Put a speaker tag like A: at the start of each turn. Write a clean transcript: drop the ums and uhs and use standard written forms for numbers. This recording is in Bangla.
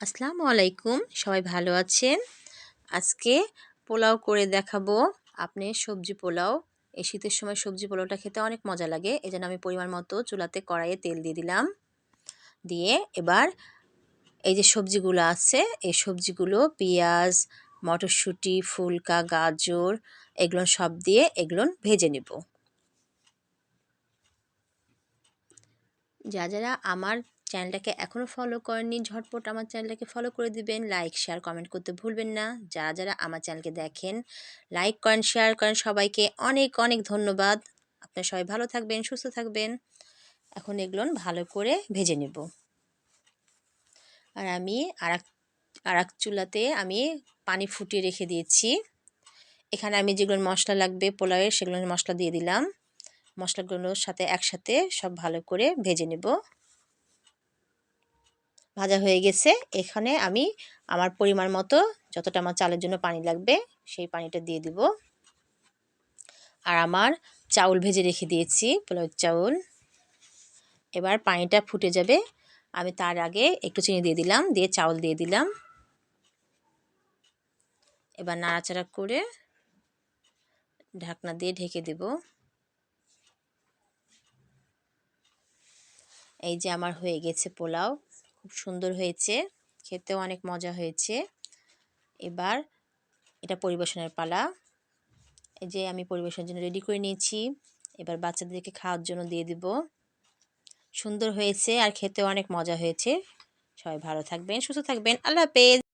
A: আসসালামু আলাইকুম, সবাই ভালো আছেন? আজকে পোলাও করে দেখাবো। আপনি সবজি পোলাও। এই শীতের সময় সবজি পোলাওটা খেতে অনেক মজা লাগে। এজন্য আমি পরিমাণ মতো চুলাতে কড়াইয়ে তেল দিয়ে দিলাম। দিয়ে এবার এই যে সবজিগুলো আছে, এই সবজিগুলো পেঁয়াজ, মটরশুঁটি, ফুলকা, গাজর এগুলো সব দিয়ে এগুলো ভেজে নেব। যারা আমার চ্যানেলটাকে এখনও ফলো করেননি, ঝটপট আমার চ্যানেলটাকে ফলো করে দিবেন। লাইক, শেয়ার, কমেন্ট করতে ভুলবেন না। যারা আমার চ্যানেলকে দেখেন, লাইক করেন, শেয়ার করেন, সবাইকে অনেক অনেক ধন্যবাদ। আপনারা সবাই ভালো থাকবেন, সুস্থ থাকবেন। এখন এগুলো ভালো করে ভেজে নেব। আর আমি আর এক চুলাতে আমি পানি ফুটিয়ে রেখে দিয়েছি। এখানে আমি যেগুলো মশলা লাগবে পোলাওয়ের, সেগুলো মশলা দিয়ে দিলাম। মশলাগুলোর সাথে একসাথে সব ভালো করে ভেজে নেব। ভাজা হয়ে গেছে। এখানে আমি আমার পরিমাণ মতো যতটা আমার চালের জন্য পানি লাগবে সেই পানিটা দিয়ে দিব। আর আমার চাউল ভেজে রেখে দিয়েছি, পোলাওয়ের চাউল। এবার পানিটা ফুটে যাবে, আমি তার আগে একটু চিনি দিয়ে দিলাম, দিয়ে চাউল দিয়ে দিলাম। এবার নাড়াচাড়া করে ঢাকনা দিয়ে ঢেকে দেব। এই যে আমার হয়ে গেছে পোলাও, খুব সুন্দর হয়েছে, খেতেও অনেক মজা হয়েছে। এবার এটা পরিবেশনের পালা। এই যে আমি পরিবেশনের জন্য রেডি করে নিয়েছি। এবার বাচ্চাদেরকে খাওয়ার জন্য দিয়ে দিব। সুন্দর হয়েছে আর খেতেও অনেক মজা হয়েছে। সবাই ভালো থাকবেন, সুস্থ থাকবেন। আল্লাহ হাফেজ।